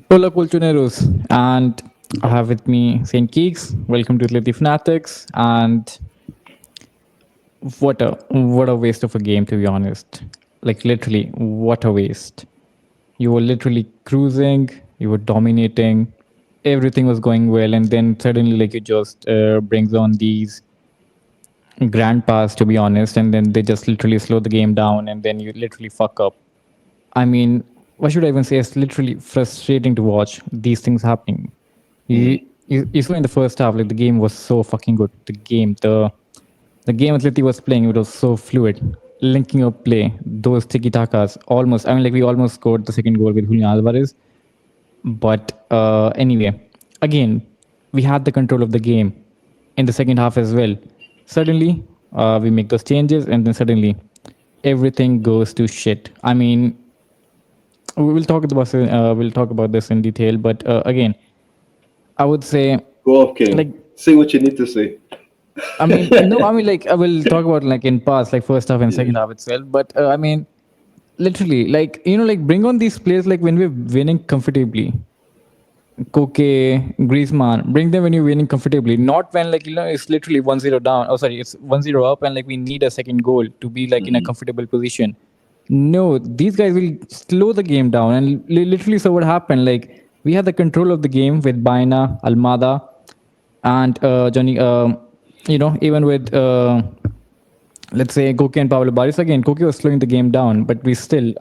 Hola Colchoneros, and I have with me Saint Keeks. Welcome to Atleti Fanatics, and what a waste of a game, to be honest. Like literally, what a waste. You were literally cruising, you were dominating, everything was going well, and then suddenly like it just brings on these grand pass, to be honest, and then they just literally slow the game down, and then you literally fuck up. I mean, what should I even say? It's literally frustrating to watch these things happening. You, Mm. you saw in the first half, like the game was so fucking good. The game Atleti was playing, it was so fluid, linking up play, those tiki takas. Almost, I mean, like we almost scored the second goal with Julian Alvarez. But anyway, again, we had the control of the game in the second half as well. Suddenly, we make those changes, and then suddenly, everything goes to shit. I mean, we'll talk about this in detail, but again, I would say Go off, King. like Say what you need to say. I mean no, I mean like I will talk about like in past like first half and Yeah. second half itself, but I mean literally like like bring on these players like when we're winning comfortably. Koke, Griezmann, bring them when you're winning comfortably, not when like it's literally 1-0 down. Oh sorry, it's 1-0 up and like we need a second goal to be like in a Hmm. comfortable position. No, these guys will slow the game down and literally so what happened like we had the control of the game with Baina, Almada, and Johnny. Even with let's say Koke and Pablo Baris again. Koke was slowing the game down, but we still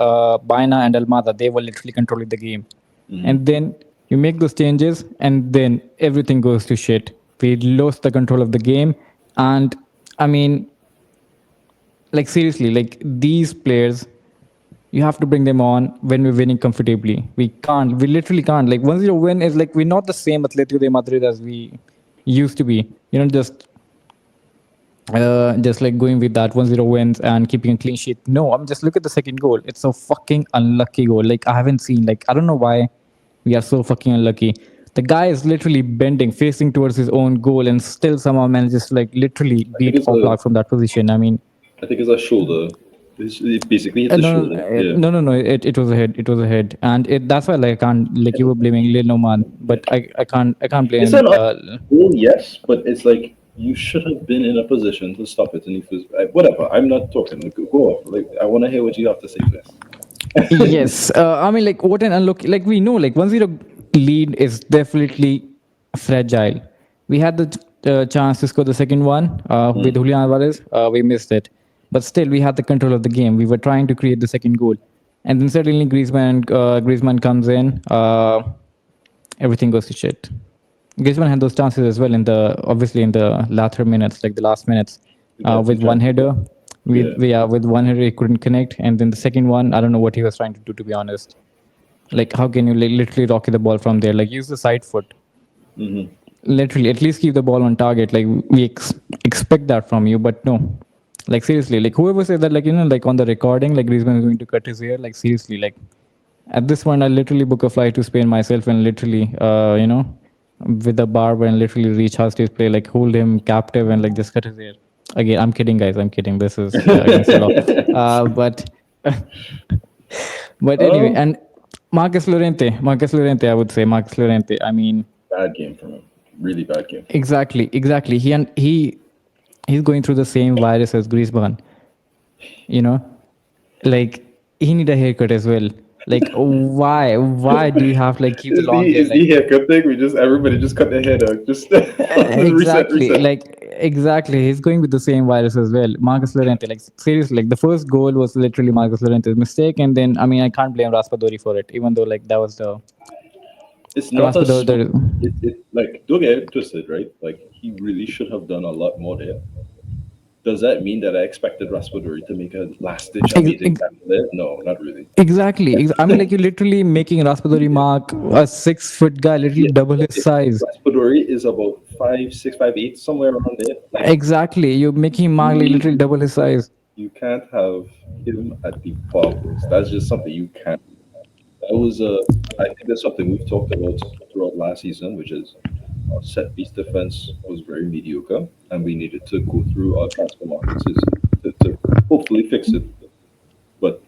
Baina and Almada they were literally controlling the game. Hmm. And then you make those changes, and then everything goes to shit. We lost the control of the game, and I mean, like seriously, like these players you have to bring them on when we're winning comfortably. We can't. We literally can't. Like 1-0 win is like we're not the same Atletico de Madrid as we used to be. Just like going with that 1-0 wins and keeping a clean sheet. No, I'm just look at the second goal. It's a fucking unlucky goal. Like I haven't seen. Like I don't know why we are so fucking unlucky. The guy is literally bending, facing towards his own goal, and still somehow manages to like literally I think beat Oblak from that position. I mean, I think it's a shoulder. It basically hit the no, shoulder. Yeah. no. It was a head. It was a head, and that's why like I can't like you were blaming Lil Noman, Yeah. but I can't It's blame. an goal, yes, but it's like you should have been in a position to stop it, and if it's whatever. I'm not talking. Like, go off. Like I want to hear what you have to say first. Yes, I mean like what an unlucky. Like we know like 1-0 lead is definitely fragile. We had the chance to score the second one with Mm. Julian Alvarez. We missed it, but still we had the control of the game. We were trying to create the second goal, and then suddenly Griezmann comes in. Everything goes to shit. Griezmann had those chances as well in the obviously in the latter minutes, like the last minutes, We got two with one chances. header. Yeah. With one header he couldn't connect, and then the second one, I don't know what he was trying to do. To be honest, like how can you literally rocket the ball from there? Like use the side foot. Hmm. Literally, at least keep the ball on target. Like we expect that from you, but no. Like seriously, like whoever said that, like like on the recording, like Griezmann is going to cut his hair. Like seriously, like at this point, I literally book a flight to Spain myself and literally, with a barber and literally reach Hastie's play, like hold him captive and like just cut his hair. Again, I'm kidding, guys. I'm kidding. This is against the law. But but anyway, um, and Marcus Llorente, I would say Marcus Llorente. I mean, bad game from him. Really bad game. exactly. He's going through the same virus as Griezmann. You know, like he need a haircut as well. Like why do you have to like keep the long hair Is the like haircut thing? We just everybody just cut their hair out. Just reset, exactly reset. like exactly he's going with the same virus as well. Marcus Llorente, like seriously, like the first goal was literally Marcus Llorente's mistake, and then I mean I can't blame Raspadori for it, even though like that was the It's not a Raspadori. smart. It like don't get it twisted, right? Like he really should have done a lot more there. Does that mean that I expected Raspadori to make a last ditch amazing Ex- tackle there? No, not really. exactly. I mean, like you're literally making Raspadori mark a 6 foot guy, literally Yeah, double his size. Raspadori is about 5'6", 5'8", somewhere around there. Like Exactly, you're making him mark like literally double his size. you can't have him at the far post. That's just something you can't. That was I think that's something we've talked about throughout last season, which is our set piece defense was very mediocre, and we needed to go through our transfer markets to hopefully fix it. But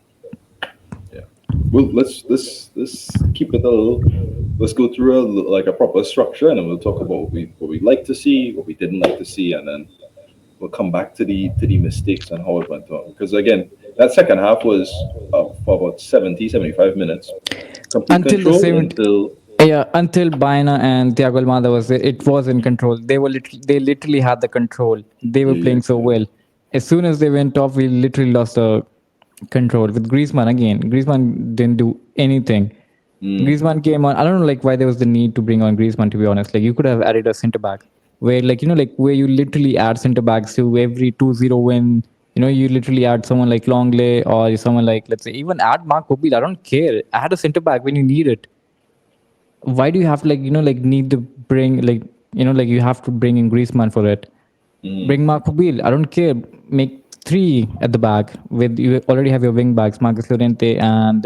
yeah, Well, let's keep it a little. Let's go through like a proper structure, and then we'll talk about what we like to see, what we didn't like to see, and then we'll come back to the mistakes and how it went on. Because again, that second half was for about 70, 75 minutes, complete Until the control 70, until yeah, until Baina and Thiago Almada was there, it was in control. They literally had the control. They were yeah, playing so well. As soon as they went off, we literally lost the control. With Griezmann again, Griezmann didn't do anything. yeah. Griezmann came on. I don't know like why there was the need to bring on Griezmann. To be honest, like you could have added a centre back, where like like where you literally add centre backs to every 2-0 win. You literally add someone like Longley or someone like, let's say, even add Mark Obil. I don't care. Add a centre back when you need it. Why do you have to like like need to bring like like you have to bring in Griezmann for it? Mm. Bring Marco Bill. I don't care. Make three at the back with you already have your wing backs, Marcus Llorente and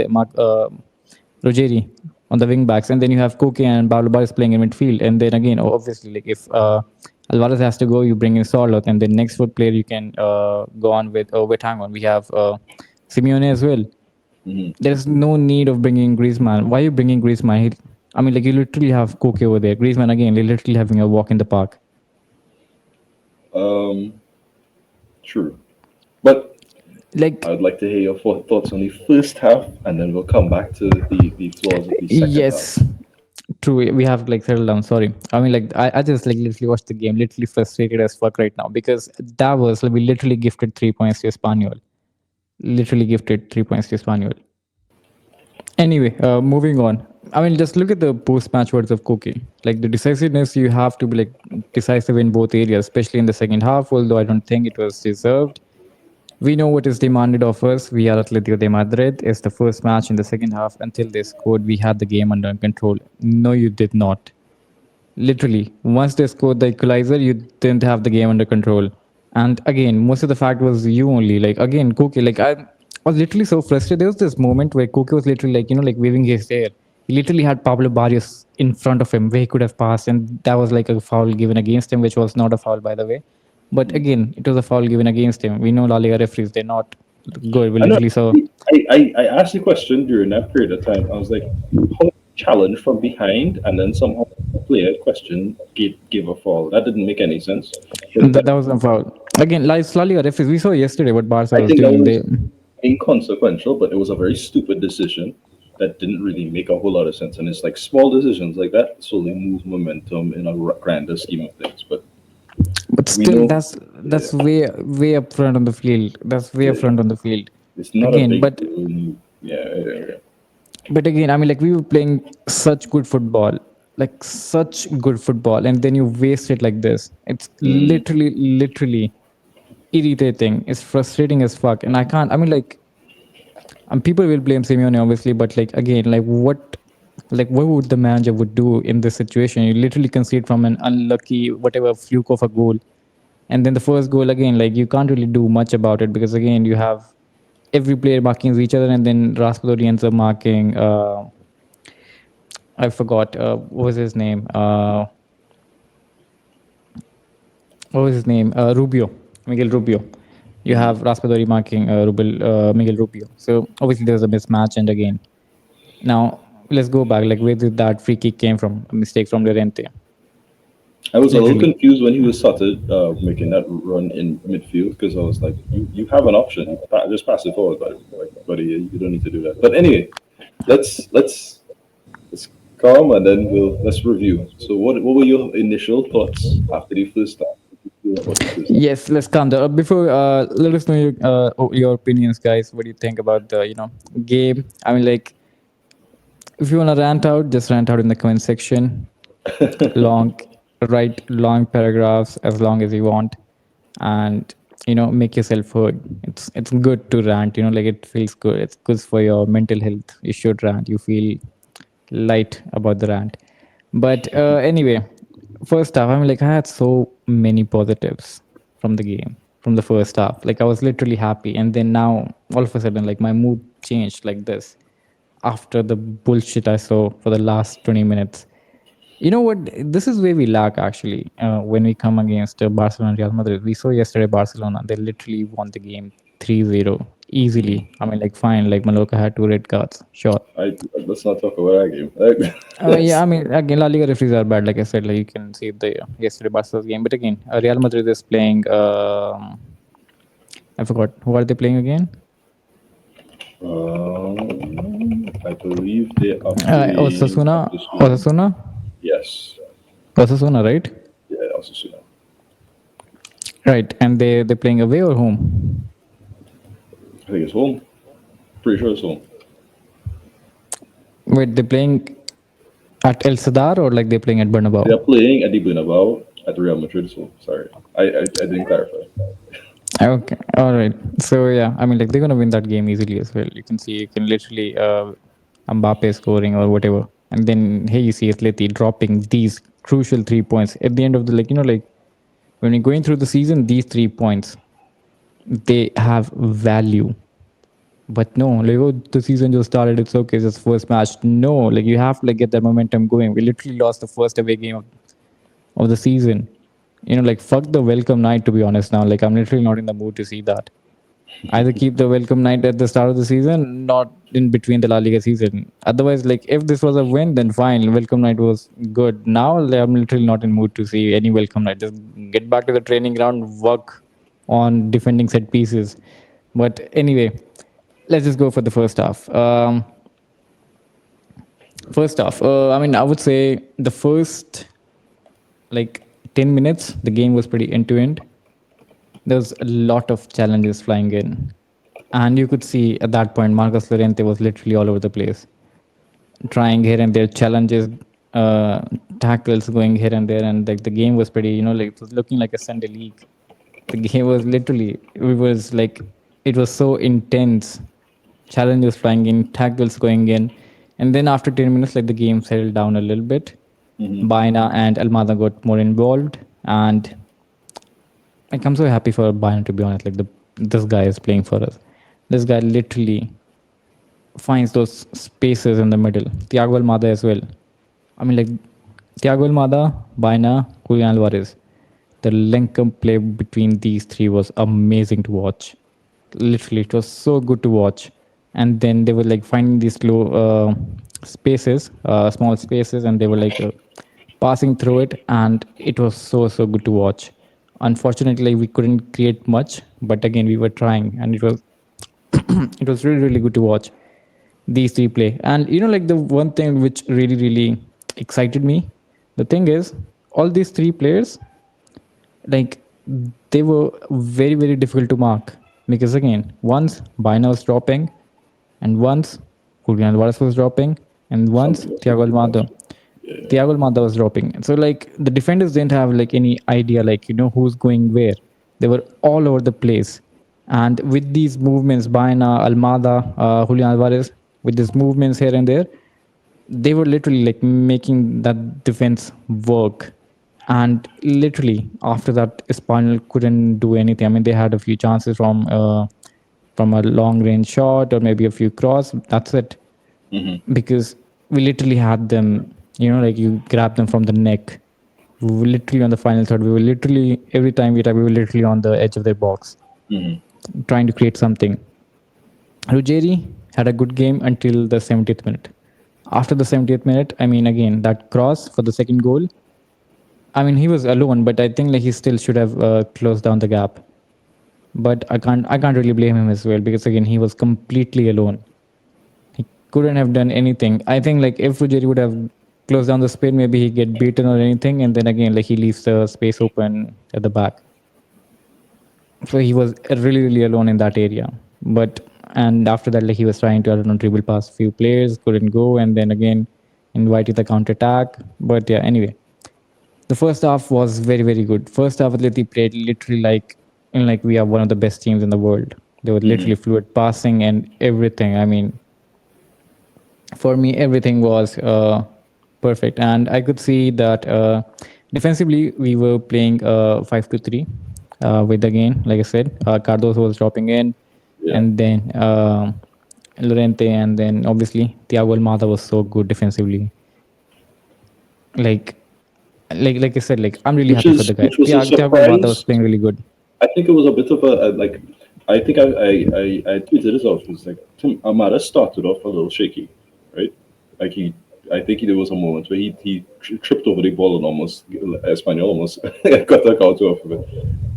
Rogeri on the wing backs, and then you have Koke and Pablo Barres playing in midfield. And then again, obviously, like if Alvarez has to go, you bring in Sorloth, and then next foot player you can go on with hang on. We have Simeone as well. Mhm. There's no need of bringing Griezmann. Why are you bringing Griezmann? I mean, like you literally have Koke over there. Griezmann again, they're literally having a walk in the park. Um, true. But Like, I would like to hear your thoughts on the first half, and then we'll come back to the flaws of the second half. yes, true. We have like settled down. Sorry. I mean, like I just like literally watched the game, literally frustrated as fuck right now because that was like we literally gifted 3 points to Espanyol. Literally gifted 3 points to Espanyol. Anyway, moving on. I mean, just look at the post-match words of Koke. Like the decisiveness, you have to be like decisive in both areas, especially in the second half. Although I don't think it was deserved. We know what is demanded of us. We are Atletico de Madrid. It's the first match in the second half. Until they scored, we had the game under control. No, you did not. Literally, once they scored the equalizer, you didn't have the game under control. And again, most of the fact was you only. Like again, Koke, like I was literally so frustrated. There was this moment where Koke was literally like, like waving his hair. He literally had Pablo Barrios in front of him where he could have passed, and that was like a foul given against him, which was not a foul by the way. But Mm. again, it was a foul given against him. We know La Liga referees, they're not good. We I know. literally saw I asked the question during that period of time. I was like, how challenge from behind, and then somehow the player question give a fall. That didn't make any sense. But that was a foul. Again, like La Liga referees, we saw yesterday what Barca I was think that doing. was They inconsequential, but it was a very stupid decision that didn't really make a whole lot of sense. And it's like small decisions like that slowly move momentum in a grander scheme of things. But But we still, know, that's yeah, way up front on the field. That's way up yeah, front on the field. it's not a Again, big but move. Yeah, yeah, yeah. but again, I mean, like we were playing such good football, like such good football, and then you waste it like this. It's Mm. literally irritating. It's frustrating as fuck, and I can't. I mean, like, and people will blame Simeone obviously, but like again, like what would the manager would do in this situation? You literally concede from an unlucky whatever fluke of a goal, and then the first goal again, like you can't really do much about it because again you have every player marking each other, and then Raspadori ends up marking. I forgot what was his name. What was his name? Rubio, Miguel Rubio. You Mm. have Raspadori marking Miguel Rubio. So obviously there's a mismatch, and again now let's go back. Like where did that free kick came from? A mistake from Llorente. I was a little Literally. confused when he was started making that run in midfield because I was like, you have an option, just pass it forward, buddy, you don't need to do that. But anyway, let's calm and then let's review. So what were your initial thoughts after the first start? About the first start? Yes, let's calm down. Before, let us know your opinions, guys. What do you think about the game? I mean, like, if you wanna rant out, just rant out in the comment section. Long, write long paragraphs as long as you want, and make yourself heard. It's good to rant. Like it feels good. It's good for your mental health. You should rant. You feel light about the rant. But anyway, first half, I mean, like I had so many positives from the game, from the first half. Like I was literally happy, and then now all of a sudden, like my mood changed like this after the bullshit I saw for the last 20 minutes. You know what? This is where we lack actually when we come against Barcelona and Real Madrid. We saw yesterday Barcelona, they literally won the game 3-0. easily. I mean, like fine, like Mallorca had two red cards, sure. I let's not talk about that game. Like, Yeah, I mean, again, La Liga referees are bad. Like I said, like you can see the yesterday Barca's game, but again, Real Madrid is playing. I forgot who are they playing again? I believe they are playing Osasuna, Osasuna. Osasuna, Yes. Osasuna, right? Yeah, Osasuna. Right, and they're playing away or home? I think it's home. Pretty sure it's home. Wait, they're playing at El Sadar or like they're playing at They are Bernabeu? playing at the Bernabeu at Real Madrid. So sorry, I didn't clarify. Okay, all right. So yeah, I mean, like they're gonna win that game easily as well. You can see, you can literally Mbappe scoring or whatever, and then hey, you see Atleti dropping these crucial 3 points at the end of the, like, like when you're going through the season, these 3 points, they have value. But no, like, oh, the season just started. It's okay. It's just first match. No, like you have to like get that momentum going. We literally lost the first away game of the season. Like fuck the welcome night. To be honest, now like I'm literally not in the mood to see that. Either keep the welcome night at the start of the season, not in between the La Liga season. Otherwise, like if this was a win, then fine. Welcome night was good. Now like, I'm literally not in mood to see any welcome night. Just get back to the training ground, work on defending set pieces. But anyway, let's just go for the first half. First off, I mean, I would say the first like 10 minutes, the game was pretty end to end. There was a lot of challenges flying in. And you could see at that point, Marcos Llorente was literally all over the place, trying here and there, challenges, tackles going here and there. And like the game was pretty, like it was looking like a Sunday league. The game was literally, it was like, it was so intense. Challenges flying in, tackles going in. And then after 10 minutes, like the game settled down a little bit. Hmm. Baina and Almada got more involved. And like I'm so happy for Bayern, to be honest. Like this guy is playing for us. This guy literally finds those spaces in the middle. Thiago Almada as well. I mean, like Thiago Almada, Baina, Julian Alvarez. The link up play between these three was amazing to watch. Literally, it was so good to watch. And then they were like finding these slow spaces, small spaces, and they were like passing through it, and it was so good to watch. Unfortunately, we couldn't create much, but again, we were trying, and it was it was really good to watch these three play. And like the one thing which really excited me, the thing is, all these three players, like they were very difficult to mark, because again, once Bina was dropping, and once Julian Alvarez was dropping, and once Somebody else was Thiago doing that. Almada. Yeah. Thiago Almada was dropping. So like the defenders didn't have like any idea, like who's going where. They were all over the place. And with these movements, Baina, Almada, Julian Alvarez, with these movements here and there, they were literally like making that defense work. And literally after that, Espanyol couldn't do anything. I mean, they had a few chances from a long range shot or maybe a few cross. That's it. Hmm. Because we literally had them, like you grab them from the neck. We were literally on the final third. We were literally, every time we were literally on the edge of their box, Hmm. trying to create something. Ruggeri had a good game until the 70th minute. After the 70th minute, I mean, again, that cross for the second goal, I mean, he was alone, but I think like he still should have closed down the gap. But I can't really blame him as well, because again, he was completely alone. He couldn't have done anything. I think like if Ruggeri would have closed down the spin, maybe he get beaten or anything, and then again like he leaves the space open at the back. So he was really alone in that area. But and after that, like he was trying to, I don't know, dribble past few players, couldn't go, and then again invited the counter attack. But yeah, anyway, the first half was very good. First half, Atleti played literally like like we are one of the best teams in the world. They were Hmm. literally fluid passing and everything. I mean, for me, everything was perfect, and I could see that defensively we were playing 5-3 with again, like I said, Cardoso was dropping in, Yeah. and then Lorente, and then obviously Thiago Almada was so good defensively. Like, like I said, like I'm really Which happy for is the guy. which was a Thiago Almada was surprise. playing really good. I think it was a bit of a like I think I tweeted this out. It was like Amada started off a little shaky, right? Like I think there was a moment where he tripped over the ball and almost Espanyol almost got the counter off of it.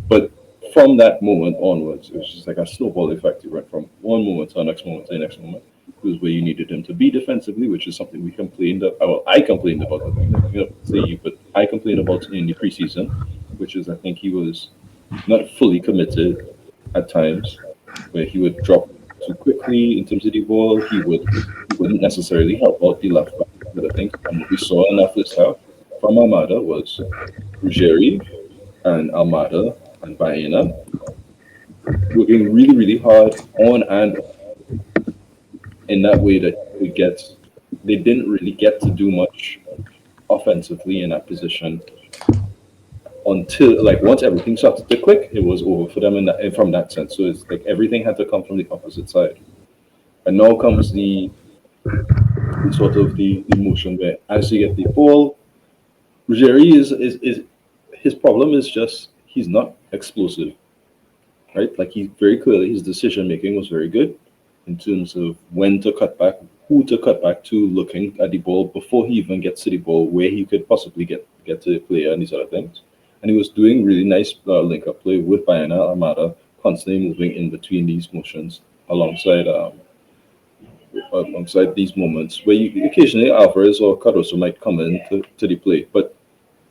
But from that moment onwards, it was just like a snowball effect. He went from one moment to the next moment to the next moment. It was where you needed him to be defensively, which is something we complained well, I complained about. I think I'm gonna say you, but I complained about in the preseason, which is I think he was not fully committed at times, where he would drop too quickly in terms of the ball. He wouldn't necessarily help out the left back. But I think what we saw in that first half from Almada was Ruggieri and Almada and Baena working really, really hard on and in that way that they didn't really get to do much offensively in that position until like once everything started to click, it was over for them in that from that sense. So it's like everything had to come from the opposite side. And now comes the sort of the motion where as you get the ball, Ruggieri is his problem is just he's not explosive, right? Like he very clearly his decision making was very good in terms of when to cut back, who to cut back to, looking at the ball before he even gets to the ball, where he could possibly get to the player and these other things. And he was doing really nice link up play with Bayana Armada, constantly moving in between these motions alongside these moments where occasionally Alvarez or Cardoso might come in to the play. But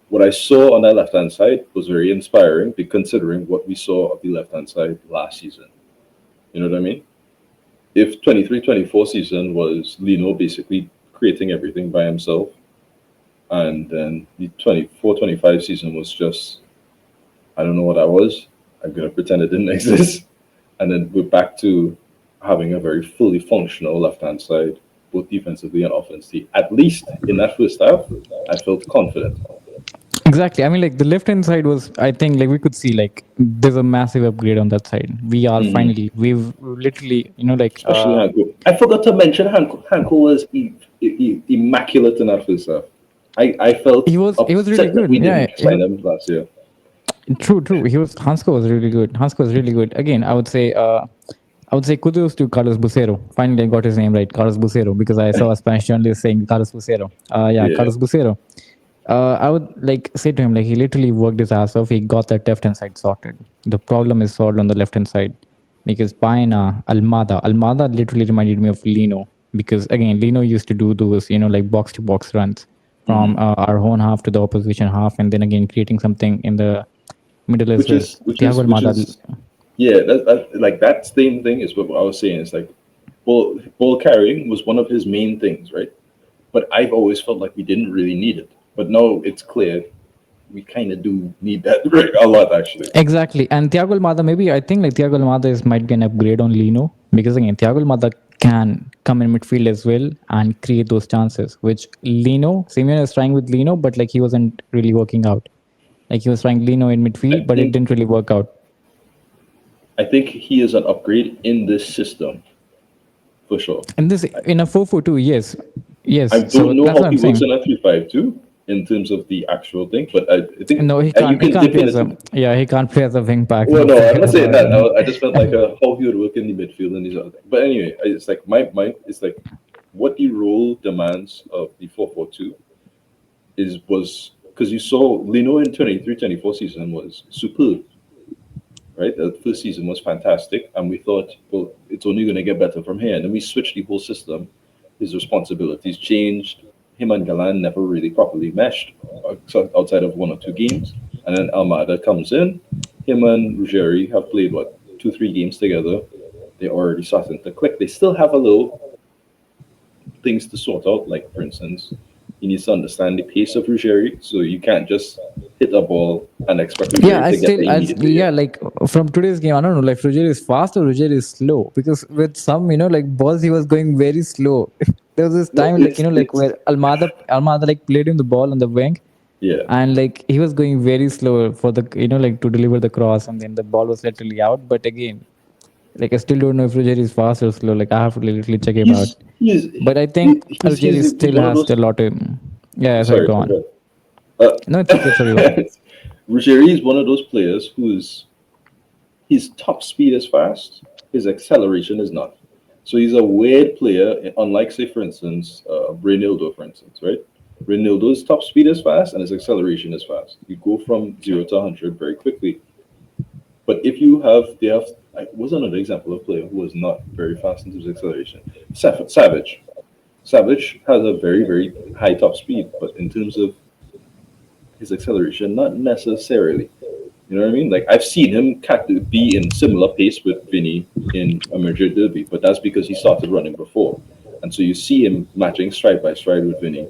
what I saw on that left hand side was very inspiring, considering what we saw of the left hand side last season. You know what I mean? If 23-24 season was Lino basically creating everything by himself, and then the 24-25 season was just, I don't know what that was. I'm going to pretend it didn't exist. And then we're back to having a very fully functional left hand side, both defensively and offensively. At least in that first half, I felt confident. Exactly. I mean, like the left hand side was, I think, like we could see, like there's a massive upgrade on that side. We are finally, we've literally, like, Especially Hanko. I forgot to mention Hanko. Hanko was immaculate in that first half. I felt he was really upset that good. we Yeah, didn't sign him last year. true. Hansko was really good. Hansko was really good. Again, I would say kudos to Carlos Bucero. Finally, I got his name right, Carlos Bucero, because I saw a Spanish journalist saying Carlos Bucero. Yeah, Yeah. Carlos Bucero. I would like say to him, like he literally worked his ass off. He got that left hand side sorted. The problem is solved on the left hand side because Paina, Almada literally reminded me of Lino because again, Lino used to do those, like box to box runs from our own half to the opposition half, and then again creating something in the middle as which well. is which is Thiago which Almada, is yeah, like that same thing is what I was saying. It's like ball carrying was one of his main things, right? But I've always felt like we didn't really need it. But now it's clear we kind of do need that a lot, actually. exactly. And Thiago Almada, maybe I think like Thiago Almada might be an upgrade on Lino because again, Thiago Almada can come in midfield as well and create those chances, which Simeone is trying with Lino, but like he wasn't really working out. Like he was trying Lino in midfield, I but it think didn't really work out. I think he is an upgrade in this system for sure. And this in a 4-4-2, yes, I yes. So don't know that's how what I'm he works saying. in a 3-5-2 in terms of the actual thing, but I think No, he you can't. He can can't play as a definitively. yeah. He can't play as a wing back. Well, No, no, I'm forget not saying about that. it. I just felt like how he would work in the midfield and these other things. But anyway, it's like my it's like what the role demands of the 4-4-2 was because you saw Lino in 23-24 season was superb, right? The first season was fantastic, and we thought, well, it's only going to get better from here. And then we switched the whole system. His responsibilities changed. Him and Galan never really properly meshed outside of one or two games. And then Almada comes in. Him and Ruggieri have played, what, 2, 3 games together. They're already starting to click. They still have a little things to sort out. Like, for instance, he needs to understand the pace of Ruggieri. So you can't just hit a ball and expect Yeah, Ruggieri to get there immediately. yeah, like from today's game, I don't know, like Roger is fast or Roger is slow because with some, like balls, he was going very slow. There was this No, time, like like it's where Almada like played him the ball on the wing, yeah. and like he was going very slow for the, like to deliver the cross, and then the ball was literally out. But again, like I still don't know if Roger is fast or slow. Like I have to literally check him out. He's he's But I think Roger he's still one of has those. a lot of. Yeah, sorry, Sorry, go sorry. on. Go ahead. No, it's okay. Sorry, go on. Ruggieri is one of those players who's his top speed is fast, his acceleration is not. So he's a weird player, unlike, say, for instance, Reynaldo, for instance, right? Reynaldo's top speed is fast and his acceleration is fast. You go from 0 to 100 very quickly. But if you have, they have, I was another example of a player who was not very fast in terms of acceleration. Savage. Savage has a very, very high top speed, but in terms of his acceleration, not necessarily. You know what I mean? Like I've seen him be in similar pace with Vinny in a Madrid derby, but that's because he started running before, and so you see him matching stride by stride with Vinny,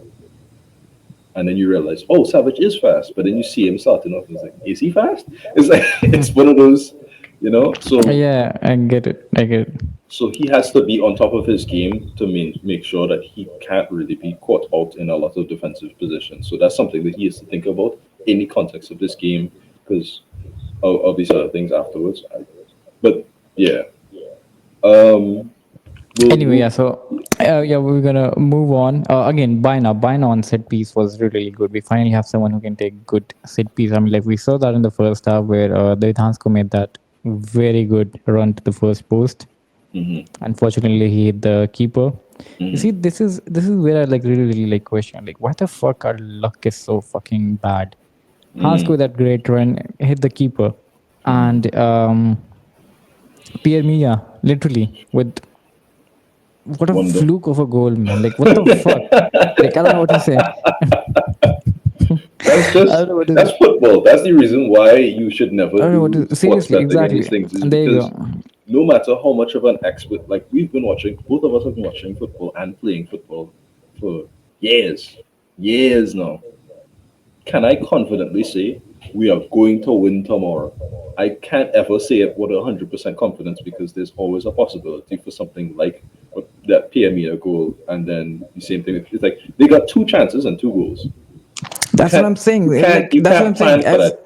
and then you realize, oh, Savage is fast, but then you see him starting off, and it's like, is he fast? It's like it's one of those, you know. Yeah, I get it. I get it. So he has to be on top of his game to make sure that he can't really be caught out in a lot of defensive positions. So that's something that he has to think about in the context of this game, because of these other things afterwards. But yeah, um, Anyway, we'll yeah. So yeah, we're gonna move on. Again, Bina on set piece was really, really good. We finally have someone who can take good set piece. I mean, like we saw that in the first half where David Hansko made that very good run to the first post. mhm, Unfortunately, he hit the keeper. You mhm, see, this is where I like really, really like question like why the fuck our luck is so fucking bad. Hansko mhm, with that great run hit the keeper, mhm. and Pierre Mia literally with what a Wonder. fluke of a goal, man. Like, what the fuck? Like, I don't know what to say. That's I don't just know what to that's say. football. That's the reason why you should I never don't know what do to sports seriously, betting and these exactly. things, is And there you because go. no matter how much of an expert, like we've been watching, both of us have been watching football and playing football for years, years now. Can I confidently say we are going to win tomorrow? I can't ever say it with 100% confidence because there's always a possibility for something like that PME goal, and then the same thing. It's like they got two chances and two goals. You That's what can't, I'm saying. Like, you that's what I'm can't saying. plan for that.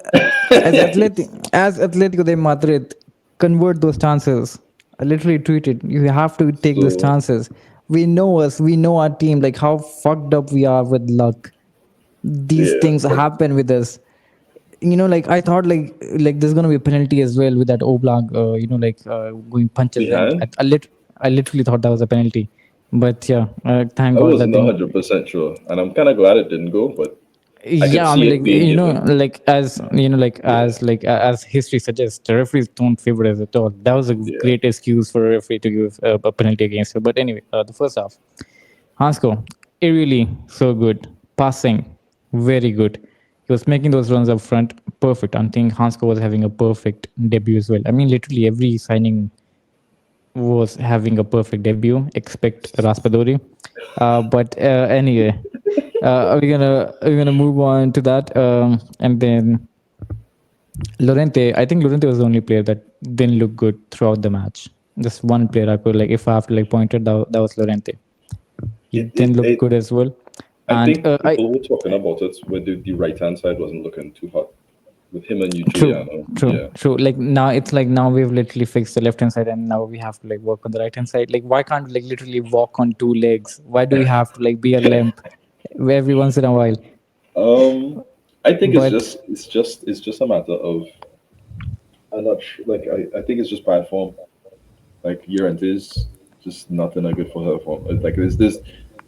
As Atletico de Madrid convert those chances. I literally tweeted, you have to take those So chances. We know us, we know our team, like how fucked up we are with luck. These yeah, things happen with us. Like I thought like there's gonna be a penalty as well with that Oblak, like going punches, and behind. I literally thought that was a penalty, but yeah, thank I God that wasn't thing. 100% sure, and I'm kind of glad it didn't go, but I could Yeah, I see mean, it like being given. like as Yeah, as history suggests, the referees don't favor us at all. That was a yeah. great excuse for a referee to give a penalty against her. But anyway, the first half, Hansko, really so good. Passing, very good. He was making those runs up front, perfect. I think Hansko was having a perfect debut as well. I mean, literally every signing was having a perfect debut. Expect Raspadori. But anyway, we're gonna move on to that, and then Lorente. I think Lorente was the only player that didn't look good throughout the match. Just one player I could like, if I have to like point it, that was Lorente. He It, didn't it, look it, good as well. I And think I people were talking about it where the right hand side wasn't looking too hot with him and you, true, Juliano. true, Yeah, true. Like now it's like now we've literally fixed the left hand side, and now we have to like work on the right hand side. Like why can't we like literally walk on two legs? Why do we have to like be a limp every once in a while? um, I think But it's just a matter of I'm not sure, like I think it's just bad form. Like Urent is just not in a good for her form. Like there's this,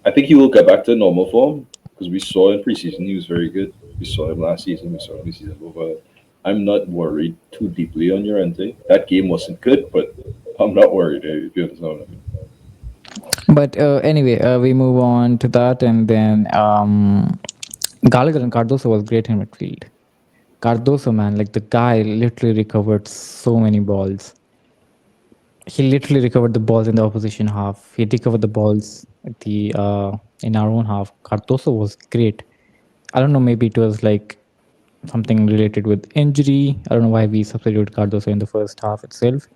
I think he will get back to normal form because we saw in preseason he was very good. We saw him last season. We saw him this season. But I'm not worried too deeply on Urente. That game wasn't good, but I'm not worried. If you understand what I mean. anyway, we move on to that, and then Gallagher and Cardoso was great in midfield. Cardoso, man, like the guy literally recovered so many balls. He literally recovered the balls in the opposition half. He recovered the balls at the in our own half. Cardoso was great. I don't know, maybe it was like something related with injury. I don't know why we substituted Cardoso in the first half itself.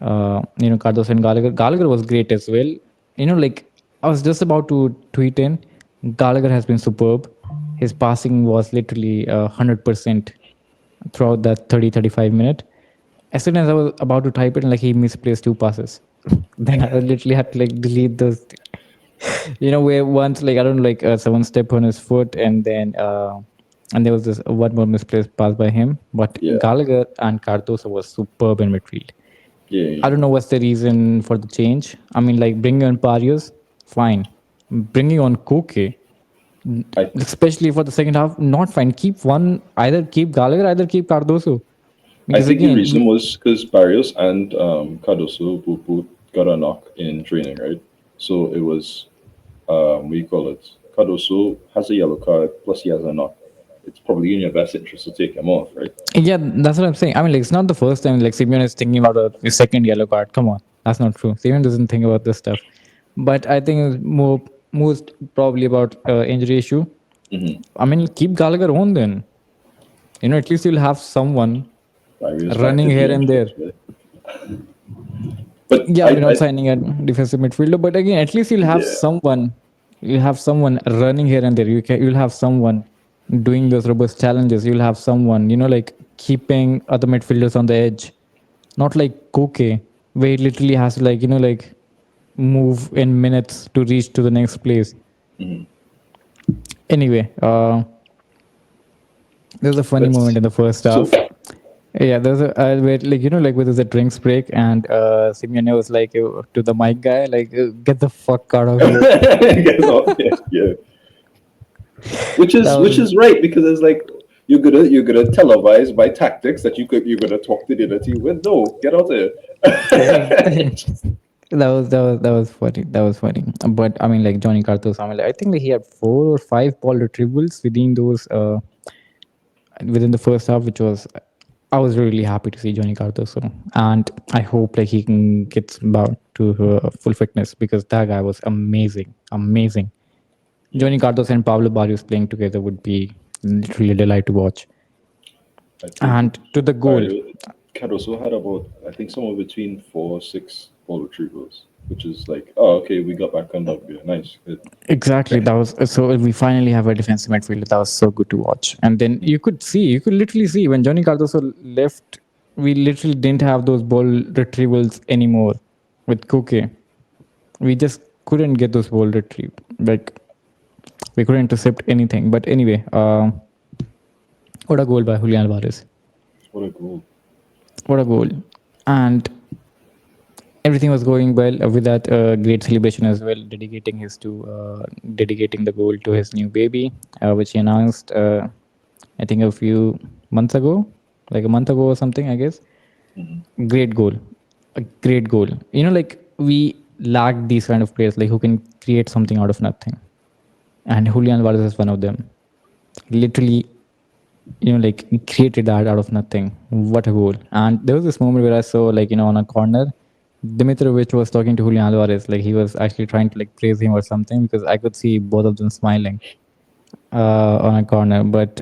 Cardoso and Gallagher. Gallagher was great as well. Like I was just about to tweet in, Gallagher has been superb. His passing was literally 100% throughout that 30-35 minute. As soon as I was about to type it, like he misplaced two passes. Then I literally had to like delete those. Where once like I don't know, like someone stepped on his foot, and then and there was this one more misplaced pass by him. But Yeah, Gallagher and Cardoso was superb in midfield. yeah, I yeah. don't know what's the reason for the change. I mean, like bringing on Parius, fine. Bringing on Koke, I especially for the second half, not fine. Keep one, either keep Gallagher, either keep Cardoso. I Because think the again, reason was because Barrios and Cardoso both got a knock in training, right? So it was what do you call it? Cardoso has a yellow card plus he has a knock. It's probably in your best interest to take him off, right? yeah, that's what I'm saying. I mean, like, it's not the first time like Simeone is thinking about a second yellow card. Come on, that's not true. Simeone doesn't think about this stuff. But I think it's most probably about injury issue. Mm-hmm. I mean, keep Gallagher on then. At least you'll have someone Barrios back running to here and DM there. trips, right? But Yeah, we're not signing a defensive midfielder, but again, at least you'll have yeah, someone. You'll have someone running here and there. You'll have someone doing those robust challenges. You'll have someone, like keeping other midfielders on the edge. Not like Koke, where he literally has to like move in minutes to reach to the next place. mm-hmm. Anyway, there's a funny moment Let's in the first so half. Yeah, there's a where like where there's a drinks break and Simeone was like to the mic guy like get the fuck out of here. yeah, yeah. Which That is which was is right because it's like you're gonna televise by tactics that you're gonna talk to the other team with. No, get out there. that was funny. That was funny. But I mean like Johnny Carthos, I mean like, I think like, he had 4 or 5 ball retrievals within the first half, which was I was really happy to see Johnny Cardoso, and I hope like he can get back to full fitness because that guy was amazing, amazing. Yeah, Johnny Cardoso and Pablo Barrios playing together would be literally a delight to watch. I think And to the goal, Barrio Caruso had about I think somewhere between 4 or 6 ball retrievals, which is like oh okay we got back on W nice good. exactly that was so. We finally have a defensive midfielder that was so good to watch. And then you could literally see when Johnny Cardoso left, we literally didn't have those ball retrievals anymore with Koke. We just couldn't get those ball retrieved. Like we couldn't intercept anything. But anyway, what a goal by Julian Alvarez! What a goal! What a goal! And everything was going well with that great celebration as well, dedicating the goal to his new baby, which he announced, I think a few months ago, like a month ago or something, I guess. Hmm. Great goal, a great goal. Like we lack these kind of players, like who can create something out of nothing, and Julian Alvarez is one of them. Literally, like he created that out of nothing. What a goal! And there was this moment where I saw, like, on a corner, Dimitrovic was talking to Julian Alvarez, like he was actually trying to like praise him or something because I could see both of them smiling on a corner. But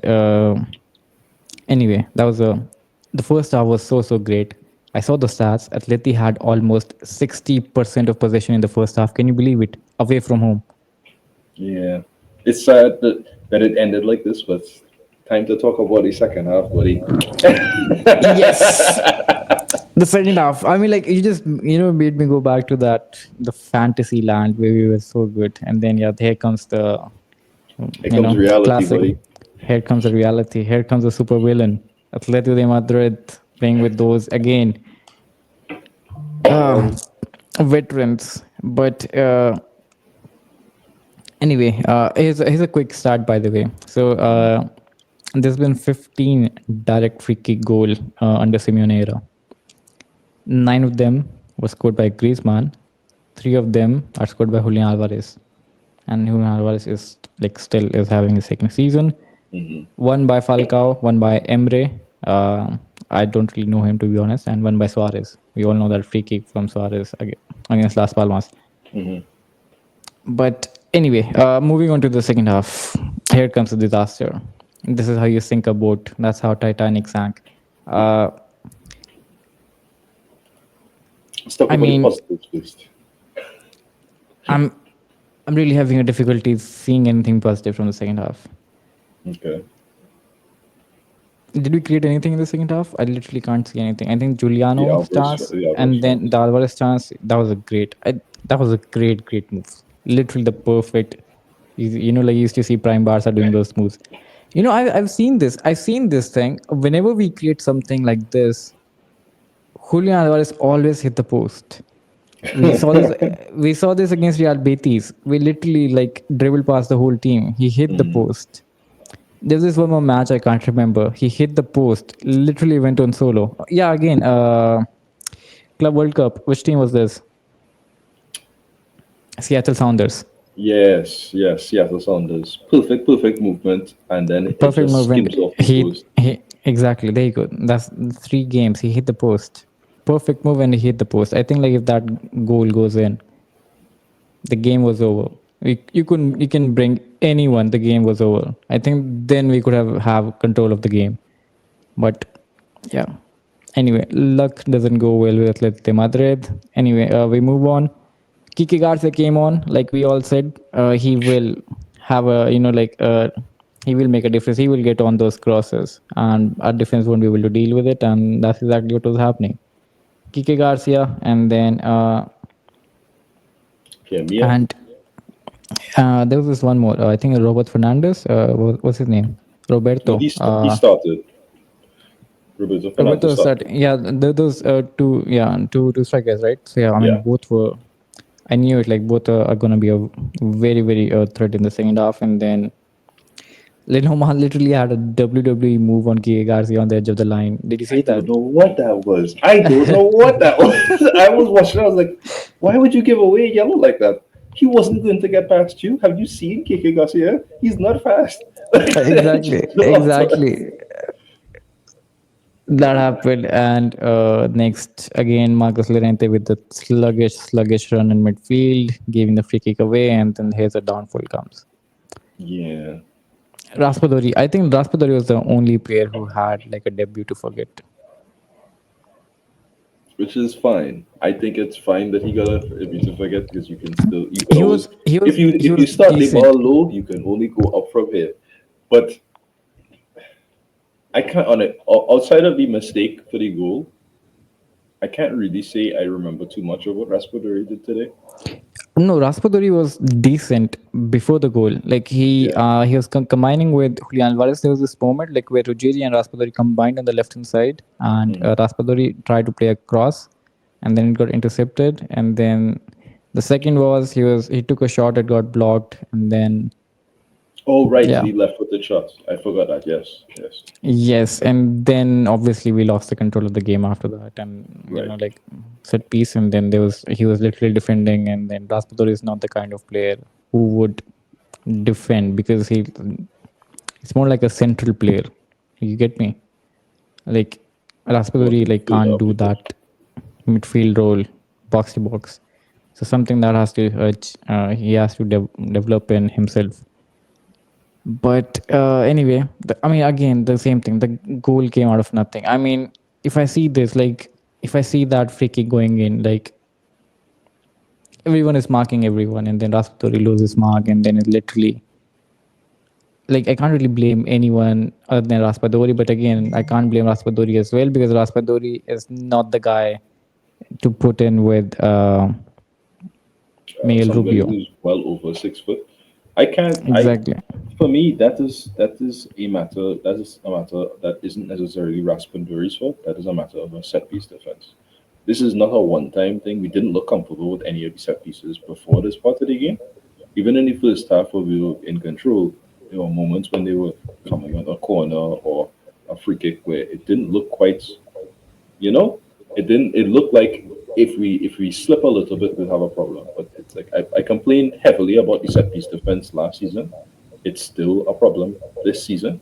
anyway, the first half was so great. I saw the stats. Atleti had almost 60% of possession in the first half. Can you believe it? Away from home. Yeah, it's sad that it ended like this, but time to talk about the second half, buddy. Yes. The second half. I mean, like you just made me go back to the fantasy land where we were so good, and then yeah, here comes the Here comes reality, classic. buddy. Here comes the reality. Here comes the super villain, Atletico de Madrid, playing with those again uh, Um, veterans. But anyway, here's a quick start, by the way. So there's been 15 direct free kick goal under Simeone era. 9 of them were scored by Griezmann. 3 of them are scored by Julian Alvarez, and Julian Alvarez is like still is having his second season. mhm. One by Falcao, one by Emre. I don't really know him to be honest, and one by Suarez. We all know that free kick from Suarez against Las Palmas. Mhm. But anyway, moving on to the second half. Here comes the disaster. This is how you sink a boat. That's how Titanic sank. Uh, Let's talk I about the mean, positives first. I'm I'm really having a difficulty seeing anything positive from the second half. Okay. Did we create anything in the second half? I literally can't see anything. I think Giuliano's chance The Alvarez and then chance. the Alvarez chance. That was a great move. Literally the perfect. Like you used to see Prime Barca doing those moves. I've seen this. I've seen this thing. Whenever we create something like this, Julian Alvarez always hit the post. We saw this. We saw this against Real Betis. We literally like dribbled past the whole team. He hit the Mm, post. There's this one more match I can't remember. He hit the post. Literally went on solo. Yeah, again, Club World Cup. Which team was this? Seattle Sounders. yes, yes, Seattle Sounders. Perfect movement, and then it Perfect just movement. skims off the He post. he exactly. There you go. That's 3 games. He hit the post. Perfect move and he hit the post. I think like if that goal goes in, the game was over. You can bring anyone. The game was over. I think then we could have control of the game. But yeah. Anyway, luck doesn't go well with Atletico Madrid. Anyway, we move on. Kike Garcia came on, like we all said. He will have a, he will make a difference. He will get on those crosses, and our defense won't be able to deal with it. And that's exactly what was happening. Kike Garcia, and then Okay, Mia. and there was this one more. I think Robert Fernandez. What's his name? No, Roberto. he started. Roberto Fernando Roberto started. started. Yeah, those two. Yeah, two strikers, right? So yeah, I mean Yeah. both were. I knew it. Like both are gonna be a very threat in the second half, and then Lenoman literally had a WWE move on Kike Garcia on the edge of the line. Did you I see don't that? know what that was. I don't know what that was. I was watching. I was like, why would you give away yellow like that? He wasn't going to get past you. Have you seen Kike Garcia? He's not fast. Exactly, exactly. That happened, and next again Marcos Llorente with the sluggish run in midfield, giving the free kick away, and then here's a downfall comes. Yeah, Raspadori, I think Raspadori was the only player who had like a debut to forget. which is fine. I think it's fine that he got a if you forget because you can He always was he was he if you was start the ball decent. low, you can only go up from here. But I can't on it outside of the mistake for the goal. I can't really say I remember too much of what Raspadori did today. No, Raspadori was decent before the goal. Like Yeah. he was combining with Julian Alvarez. There was this moment like where Ruggieri and Raspadori combined on the left hand side, and Mhm. Raspadori tried to play a cross, and then it got intercepted. And then the second was he took a shot, it got blocked, and then Oh, right, yeah, the left-footed shot. I forgot that. Yes, yes, yes, and then obviously we lost the control of the game after that, and right. like set piece, and then there was he was literally defending, and then Raspadori is not the kind of player who would defend because it's more like a central player. You get me? Like More Raspadori like midfielder can't of do the pitch. that midfield role, box to box. So something that has to he has to develop in himself. But anyway, I mean, again, the same thing. The goal came out of nothing. I mean, if I see this, like, if I see that free kick going in, like, everyone is marking everyone, and then Raspadori loses mark, and then it literally, like, I can't really blame anyone other than Raspadori. But again, I can't blame Raspadori as well because Raspadori is not the guy to put in with Miguel Somebody Rubio. who's well over 6 foot. I can't. I Exactly. For me that is a matter that is a matter that isn't necessarily Raspadori's fault. That is a matter of a set piece defense. This is not a one-time thing. We didn't look comfortable with any of the set pieces before this part of the game. Even in the first half where we were in control, there were moments when they were coming on a corner or a free kick where it didn't look quite, you know, it didn't. It looked like if we slip a little bit, we'll have a problem. But it's like I complained heavily about the set piece defense last season. It's still a problem this season.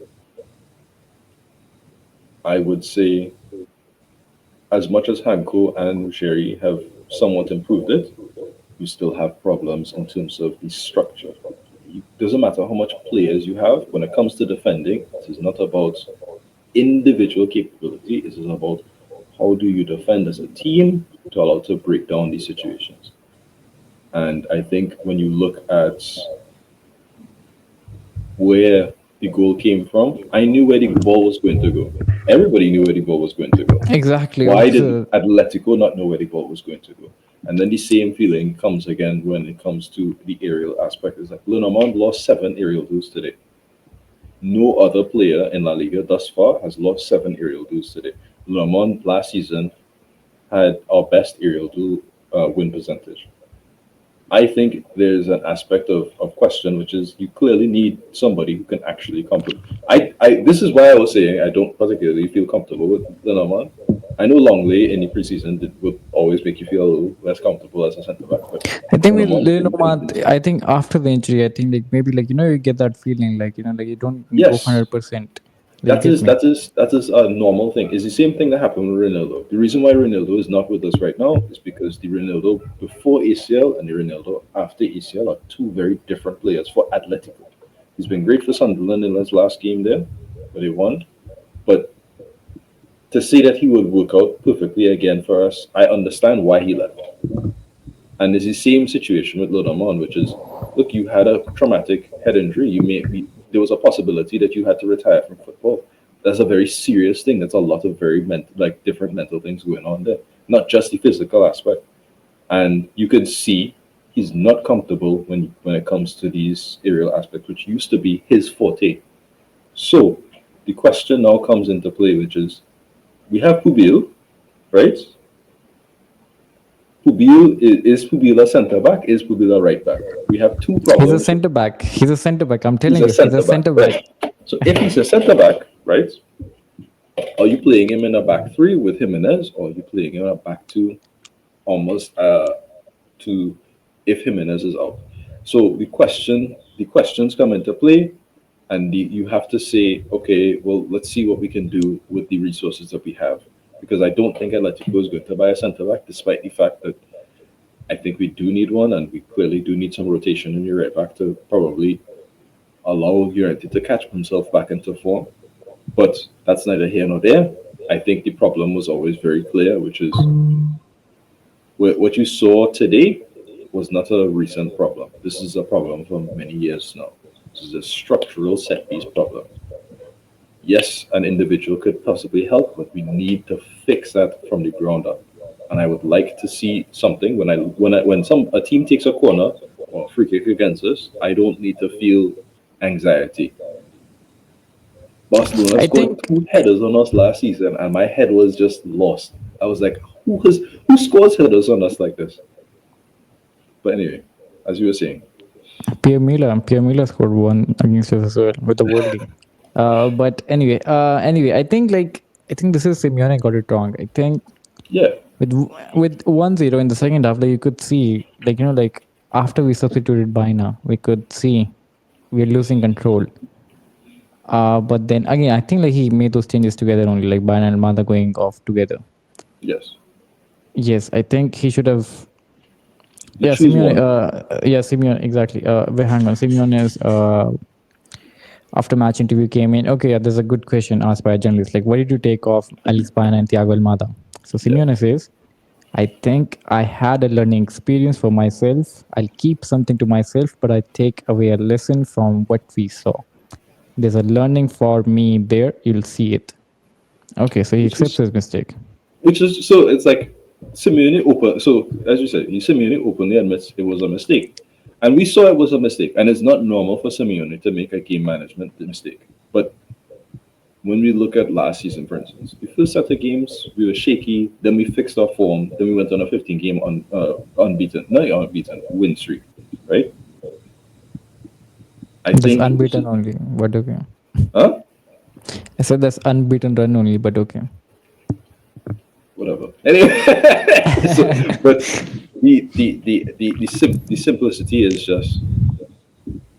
I would say as much as Hanko and Sherry have somewhat improved it, you still have problems in terms of the structure. It doesn't matter how much players you have when it comes to defending. It is not about individual capability. It is about how do you defend as a team to allow to break down these situations. And I think when you look at where the goal came from, I knew where the ball was going to go. Everybody knew where the ball was going to go. Exactly. Why did Atletico not know where the ball was going to go? And then the same feeling comes again when it comes to the aerial aspect. It's like Lunaman lost 7 aerial duels today. No other player in La Liga thus far has lost seven aerial duels today. Lemon last season had our best aerial duel win percentage. I think there's an aspect of question, which is you clearly need somebody who can actually complete. This is why I was saying I don't particularly feel comfortable with Lenormand. I know Longley in the preseason would always make you feel a little less comfortable as a centre back, but I think we, Lenormand you know, in Matt, I think after the injury, I think like maybe like you get that feeling like like you don't go yes, 100%. Like you that get is me. that is that is a normal thing. It's the same thing that happened with Ronaldo. The reason why Ronaldo is not with us right now is because the Ronaldo before ACL and the Ronaldo after ACL are two very different players for Atletico. He's been great for Sunderland in his last game there, where they won. But to say that he would work out perfectly again for us, I understand why he left. And it's the same situation with Lodamon, which is, look, you had a traumatic head injury. There was a possibility that you had to retire from football. That's a very serious thing. That's a lot of very like different mental things going on there, not just the physical aspect. And you could see he's not comfortable when it comes to these aerial aspects, which used to be his forte. So the question now comes into play, which is we have Pubil, right? Is Pubil a centre back? Is Pubil a right back? We have two He's a problems. center back. He's a center back. I'm He's telling a you, he's a centre back, center back. right? So if he's a centre back, right? Are you playing him in a back three with Jimenez, or are you playing him in a back two, almost to if Jimenez is out? So the questions come into play, and you have to say, okay, well, let's see what we can do with the resources that we have, because I don't think Atletico is going to buy a centre back, despite the fact that I think we do need one, and we clearly do need some rotation in your right back to probably allow United to catch himself back into form. But that's neither here nor there. I think the problem was always very clear, which is what you saw today was not a recent problem. This is a problem for many years now. This is a structural set piece problem. Yes, an individual could possibly help, but we need to fix that from the ground up. And I would like to see something when some a team takes a corner or a free kick against us. I don't need to feel anxiety. Barcelona I scored think two headers on us last season, and my head was just lost. I was like, who scores headers on us like this? But anyway, as you were saying, Pierre Miller scored one against us as well with the World League. But anyway, I think this is Simeone got it wrong. I think yeah, with 1-0 in the second half, like you could see, like like after we substituted Baina, we could see we're losing control. But then again, I think like he made those changes together only, like Baina and Mata going off together. yes, Yes, I think he should have. you choose one. Yeah, Simeone, exactly. Wait, hang on. Simeone is after match interview came in. Okay, yeah, there's a good question asked by a journalist. Like, what did you take off Alex Baena and Thiago Almada? So Yeah, Simeone says, I think I had a learning experience for myself. I'll keep something to myself, but I take away a lesson from what we saw. There's a learning for me there. You'll see it. Okay, so he which accepts is his mistake. so it's like Simeone open. So as you said, Simeone openly admits it was a mistake, and we saw it was a mistake, and it's not normal for Simeone to make a game management mistake. But when we look at last season, for instance, the first set of games we were shaky. Then we fixed our form. Then we went on a 15 game unbeaten, not unbeaten win streak, right? I That's think, unbeaten only, but okay. huh? I said that's unbeaten run only, but okay. Whatever. Anyway, so, but the simplicity is just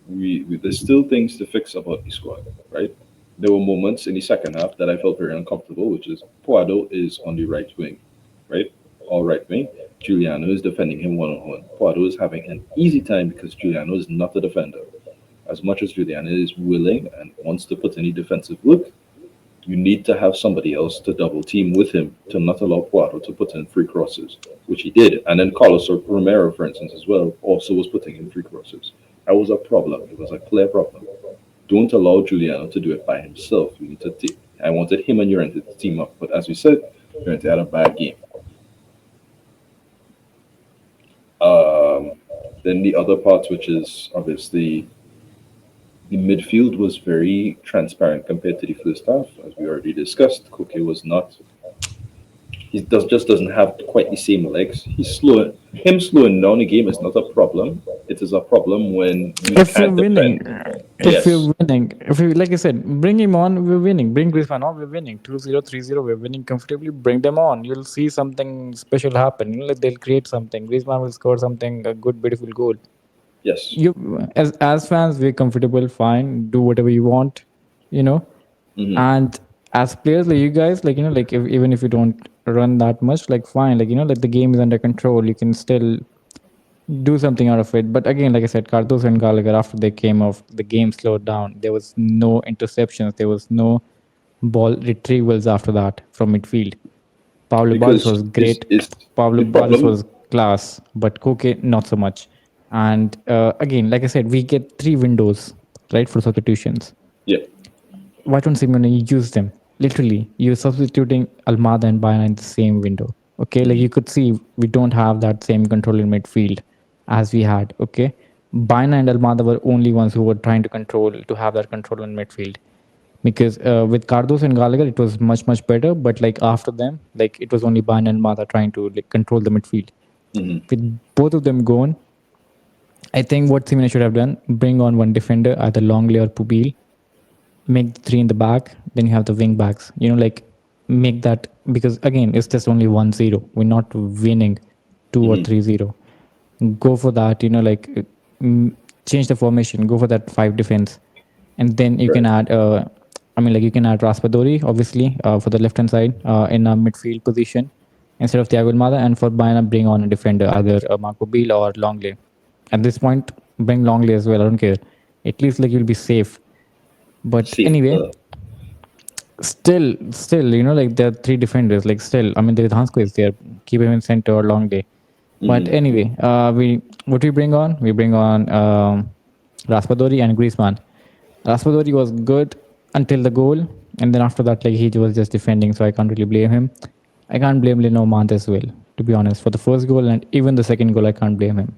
there's still things to fix about the squad, right? There were moments in the second half that I felt very uncomfortable, which is Puado is on the right wing, right? All right wing. Giuliano is defending him one on one. Puado is having an easy time because Giuliano is not a defender. As much as Giuliano is willing and wants to put in the defensive work, you need to have somebody else to double team with him to not allow Puado to put in free crosses, which he did. And then Carlos Romero, for instance, as well, also was putting in free crosses. That was a problem. It was a clear problem. Don't allow Giuliano to do it by himself. You need to take. I wanted him and Llorente to team up, but as we said, Llorente had a bad game. Um, then the other part, which is obviously The midfield was very transparent compared to the first half, as we already discussed. Koke was not. Just doesn't have quite the same legs. He's slow. Him slowing down the game is not a problem. It is a problem when you If we're can't winning, defend. if Yes, we're winning, if we like I said, bring him on, we're winning. Bring Griezmann on, we're winning. 2-0, 3-0, we're winning comfortably. Bring them on. You'll see something special happen. Like they'll create something. Griezmann will score something, a good, beautiful goal. yes. You as fans, we're comfortable, fine, do whatever you want, you know. Hmm. And as players, like you guys, like like if, even if you don't run that much, like fine, like like the game is under control, you can still do something out of it. But again, like I said, Cardoso and Gallagher, after they came off, the game slowed down. There was no interceptions. There was no ball retrievals after that from midfield. Pablo Barros Because was great. is Pablo the Barros problem? was class, but Koke not so much. And again, like I said, we get three windows, right, for substitutions. Yeah. Why don't Simeone use them? Literally, you're substituting Almada and Bayern in the same window. Okay, like Hmm. you could see, we don't have that same control in midfield as we had. Okay, Bayern and Almada were only ones who were trying to have that control in midfield. Because with Cardos and Gallagher, it was much better. But like after them, like it was only Bayern and Almada trying to like control the midfield. Hmm. With both of them gone, I think what Simeone should have done: bring on one defender, either Longley or Pubil, make the three in the back, then you have the wing backs, like make that, because again it's just only 1-0, we're not winning 2 or Hmm. 3-0. Go for that, like change the formation, go for that five defense. And then you can Right. add like you can add Raspadori, obviously, for the left hand side, in a midfield position instead of Thiago Almada. And for Bayern, bring on a defender, either Marco Beal or Longley. At this point, bring Longley as well, I don't care. At least like you'll be safe. But anyway, Safer. still, like there are three defenders. Like still, I mean, the Hansko is there. Keep him in center or long day. But Hmm. anyway, we what we bring on? We bring on Raspadori and Griezmann. Raspadori was good until the goal, and then after that, like he was just defending, so I can't really blame him. I can't blame Lenormand as well, to be honest. For the first goal and even the second goal, I can't blame him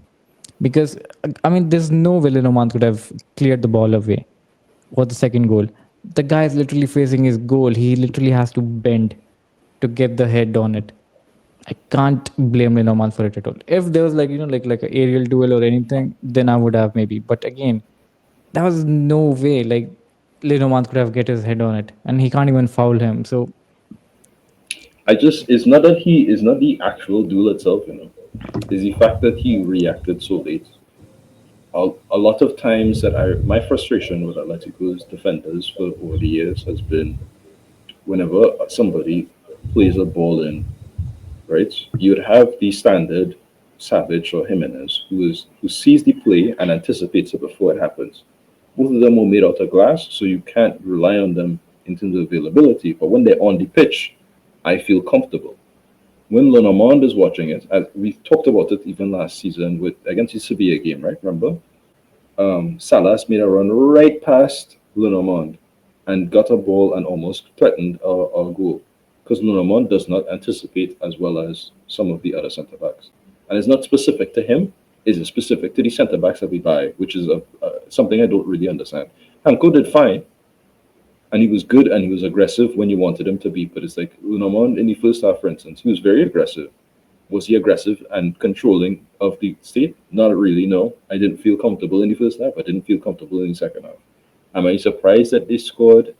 because I mean, there's no way Lenormand could have cleared the ball away. Or the second goal, the guy is literally facing his goal. He literally has to bend to get the head on it. I can't blame Lenormand for it at all. If there was like like an aerial duel or anything, then I would have maybe. But again, there was no way like Lenormand could have get his head on it, and he can't even foul him. So I just it's not that he is not the actual duel itself, is the fact that he reacted so late. A lot of times that my frustration with Atletico's defenders for over the years has been whenever somebody plays a ball in, right? You'd have the standard Savage or Jimenez who sees the play and anticipates it before it happens. Both of them were made out of glass, so you can't rely on them in terms of availability. But when they're on the pitch, I feel comfortable. When Lenormand is watching it, as we talked about it even last season with against the Sevilla game, right? Remember? Salas made a run right past Lenormand and got a ball and almost threatened a goal because Lenormand does not anticipate as well as some of the other centre backs. And it's not specific to him, it's specific to the centre backs that we buy, which is something I don't really understand. Hanko did fine, and he was good and he was aggressive when you wanted him to be, but it's like Lenormand in the first half, for instance, he was very aggressive. Was he aggressive and controlling of the state? Not really, no. I didn't feel comfortable in the first half. I didn't feel comfortable in the second half. Am I surprised that they scored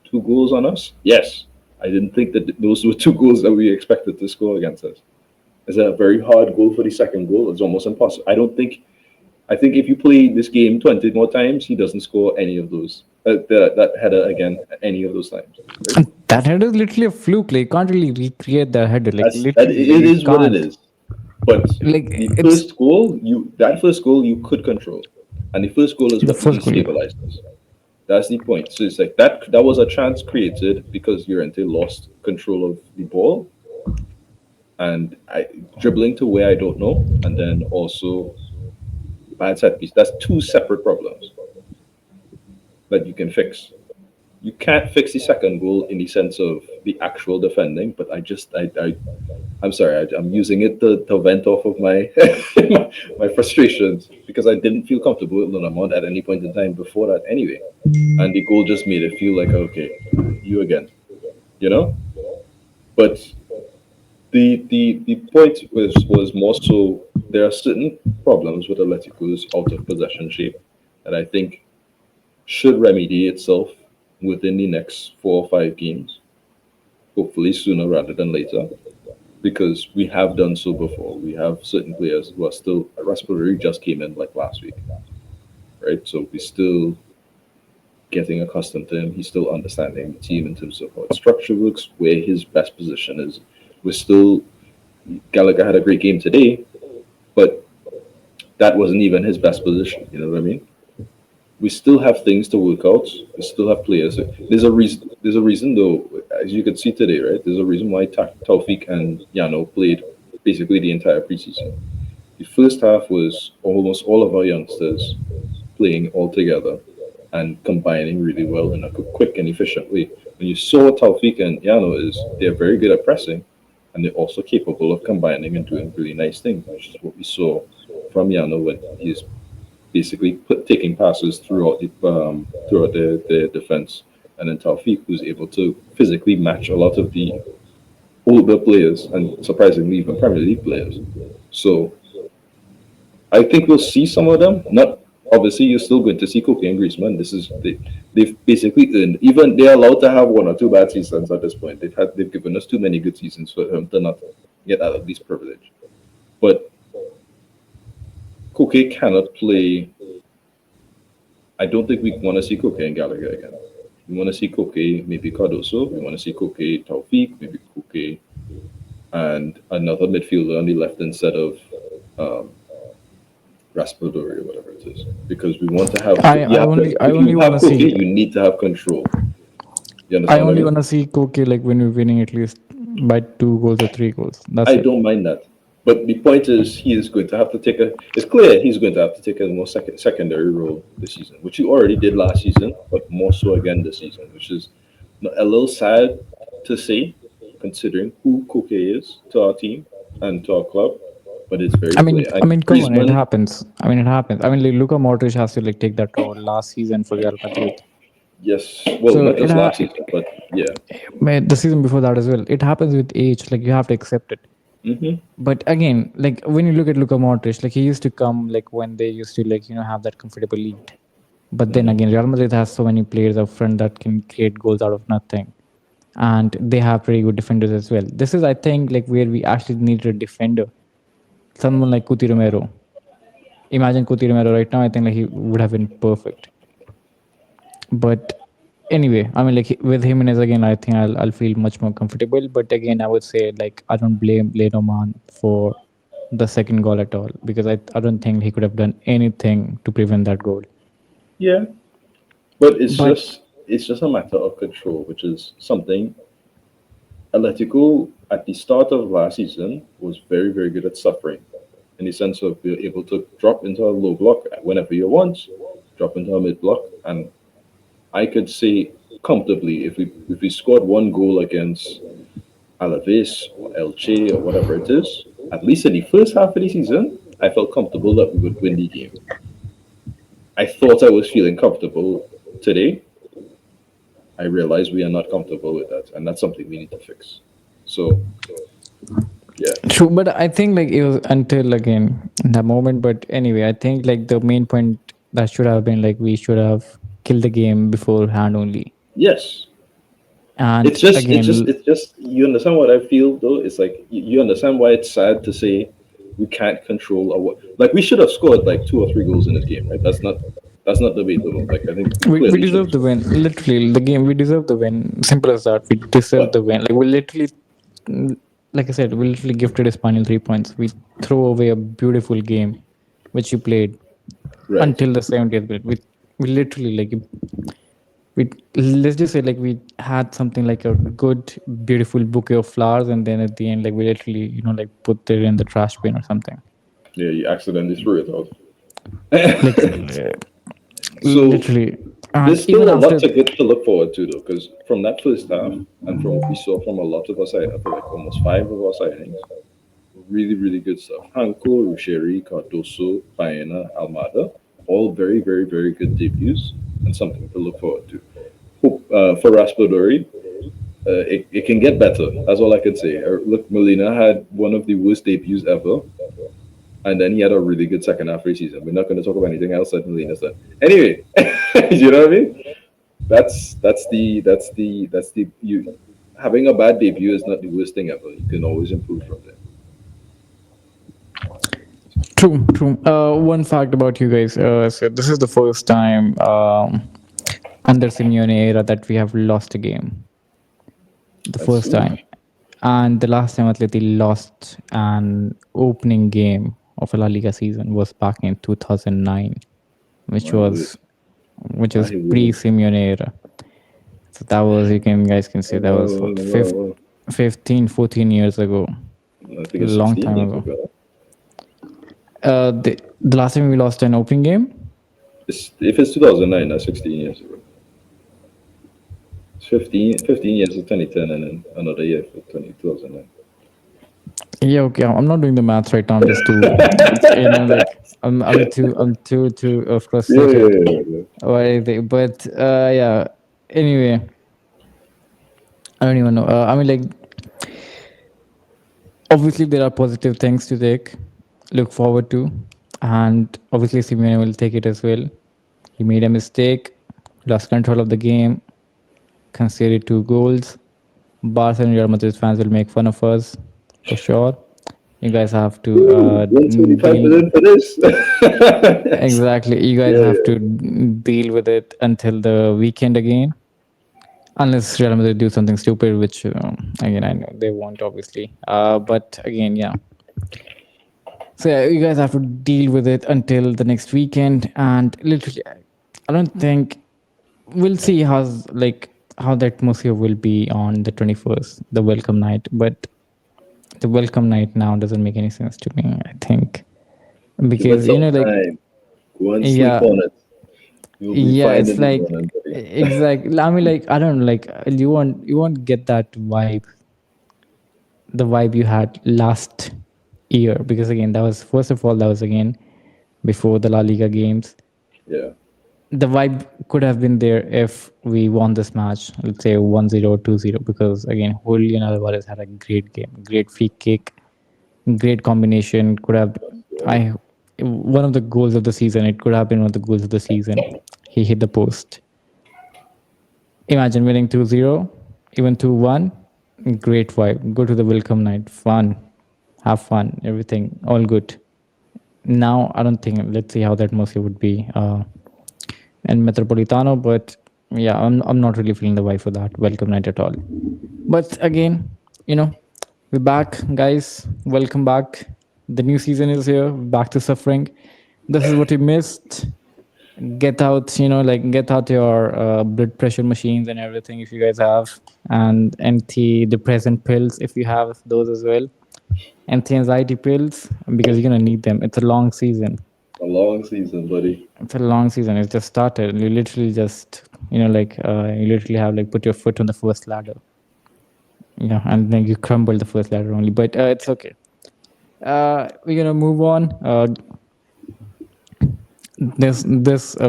two goals on us? Yes. I didn't think that those were two goals that we expected to score against us. It's a very hard goal for the second goal. It's almost impossible. I think if you play this game 20 more times, he doesn't score any of those. That header again, any of those times. Right? that header is literally a fluke. Like you can't really recreate that header. Like That literally, like it you is what it can't. is. But Like the it's first goal, that first goal you could control, and the first goal is the what first goal. destabilized us. That's the point. So it's like that was a chance created because Llorente lost control of the ball and dribbling to where I don't know, and then also bad set piece. That's two separate problems that you can fix. You can't fix the second goal in the sense of the actual defending, but I'm sorry, I'm using it to vent off of my my frustrations because I didn't feel comfortable with Lunamont at any point in time before that anyway, and the goal just made it feel like okay, you again, you know. But the point was more so there are certain problems with Atletico's out of possession shape that I think should remedy itself within the next 4 or 5 games, hopefully sooner rather than later, because we have done so before. We have certain players who are still. Raspadori just came in like last week, right? So we're still getting accustomed to him. He's still understanding the team in terms of how its structure works, where his best position is. We're still. Gallagher had a great game today, but that wasn't even his best position. You know what I mean? We still have things to work out. We still have players. There's a reason. There's a reason, though, as you could see today, right? There's a reason why Taufik and Yano played basically the entire preseason. The first half was almost all of our youngsters playing all together and combining really well in a quick and efficient way. When you saw Taufik and Yano is they're very good at pressing, and they're also capable of combining and doing really nice things, which is what we saw from Yano when he's basically taking passes throughout the defense, and then Taufik who's able to physically match a lot of the older players and surprisingly even Premier League players. So I think we'll see some of them. Not obviously you're still going to see Koke and Griezmann. They've basically earned even they're allowed to have 1 or 2 bad seasons at this point. They've given us too many good seasons for them to not get at least privilege. But Koke cannot play. I don't think we want to see Koke and Gallagher again. We want to see Koke, maybe Cardoso. We want to see Koke, Taufik, maybe Koke, and another midfielder on the left instead of um, Raspadori or whatever it is. Because we want to have. You have to. I If only you want have to Koke, see you need to have control. You I understand what I only mean? want to see Koke like when we're winning at least by 2 goals or 3 goals. That's I it. don't mind that. But the point is, he is going to have to take a. It's clear he's going to have to take a more secondary role this season, which he already did last season, but more so again this season, which is a little sad to say, considering who Koke is to our team and to our club. But it's very clear. I And mean, come on, it Griezmann, happens. I mean, it happens. I mean, like Luka Modric has to like take that role last season for Real Madrid. yes, well, So not just last season, but yeah. the season before that as well. It happens with age. Like you have to accept it. Hmm. But again, like when you look at Luka Modric, like he used to come like when they used to like have that comfortable lead. But then Hmm. again, Real Madrid has so many players up front that can create goals out of nothing, and they have pretty good defenders as well. This is, I think, like where we actually need a defender, someone like Cuti Romero. Imagine Cuti Romero right now. I think like he would have been perfect. But anyway, I mean, like with Jimenez again, I think I'll feel much more comfortable. But again, I would say like I don't blame Lenormand for the second goal at all because I don't think he could have done anything to prevent that goal. Yeah, but But it's just a matter of control, which is something Atletico at the start of last season was very good at suffering in the sense of being able to drop into a low block whenever you want, drop into a mid block, and I could say comfortably if we scored 1 goal against Alaves or Elche or whatever it is, at least in the first half of the season, I felt comfortable that we would win the game. I thought I was feeling comfortable today. I realized we are not comfortable with that, and that's something we need to fix. So yeah, true, but I think like it was until again that moment. But anyway, I think like the main point that should have been like we should have killed the game beforehand only. yes, And again, it's just you understand what I feel though. It's like you understand why it's sad to say we can't control our like we should have scored like 2 or 3 goals in this game, right? That's not debatable. Like I think we we clearly should deserve have the scored. win. Literally, the game we deserve the win. Simple as that. We deserve But the win. Like we literally, like I said, we literally gifted Espanyol 3 points. We throw away a beautiful game, which you played right, until the 70th minute. We literally like we let's just say like we had something like a good beautiful bouquet of flowers, and then at the end like we literally like put it in the trash bin or something. yeah, you accidentally threw it out. Like So literally. And There's even still a lot after, to good to look forward to though, because from that first half and from what we saw from a lot of us, I feel like almost five of our signings, really, really good stuff. Hanko, Rusheri, Cardoso, Baena, Almada, all very, very, very good debuts and something to look forward to. Hope for Raspadori, it can get better. That's all I can say. Look, Molina had one of the worst debuts ever, and then he had a really good second half of the season. We're not going to talk about anything else that Molina's done. Anyway, you know what I mean? That's the you having a bad debut is not the worst thing ever. You can always improve from there. true, true. One fact about you guys. So this is the first time under Simeone era that we have lost a game. The That's first true. time. And the last time Atleti lost an opening game of a La Liga season was back in 2009, which My word, was which is my word. pre-Simeone era. So that was, you can guys can say, that was what, Well, 15, 14 years ago, I think it's long 16 time years ago. ago. The last time we lost an opening game, If it's 2009, that's 16 years ago. It's 15 years of 2010 and then another year for 2009. yeah, okay, I'm not doing the maths right now. I'm just too, like I'm too Yeah, yeah, frustrated. yeah, yeah. Why they? But yeah. Anyway, I don't even know. I mean, like, obviously there are positive things to look forward to, and obviously Simeone will take it as well. He made a mistake, lost control of the game, conceded 2 goals. Barca and Real Madrid fans will make fun of us for sure. You guys have to Ooh, deal 125% for this. exactly. You guys Yeah, have yeah. to deal with it until the weekend again, unless Real Madrid do something stupid, which again I know they won't obviously. But again, yeah. So yeah, you guys have to deal with it until the next weekend, and literally, I don't think we'll see how the atmosphere will be on the 21st, the welcome night. But the welcome night now doesn't make any sense to me. I think Give it because some like, time. Go and sleep yeah, on it. You'll be yeah, fine it's in the like morning, buddy. exactly. I mean, like, I don't know, like, you won't get that vibe, the vibe you had last year, because again that was, first of all, that was again before the La Liga games. Yeah. The vibe could have been there if we won this match, let's say 1-0 or 2-0, because again Julian Alvarez had a great game, great free kick, great combination. Could have, Yeah. I one of the goals of the season. It could have been one of the goals of the season. He hit the post. Imagine winning 2-0, even 2-1. Great vibe. Go to the welcome night. Fun. Have fun. Everything. All good. Now, I don't think, let's see how that atmosphere would be in Metropolitano, but yeah, I'm not really feeling the vibe for that welcome night at all. But again, you know, we're back, guys. Welcome back. The new season is here. Back to suffering. This is what you missed. Get out, like, get out your blood pressure machines and everything if you guys have, and antidepressant pills if you have those as well. Anti-anxiety pills, because you're gonna need them. It's a long season. A long season, buddy. It's a long season. It just started. You literally just, like, you literally have, like, put your foot on the first ladder, and then you crumble the first ladder only. But it's okay. We're gonna move on. This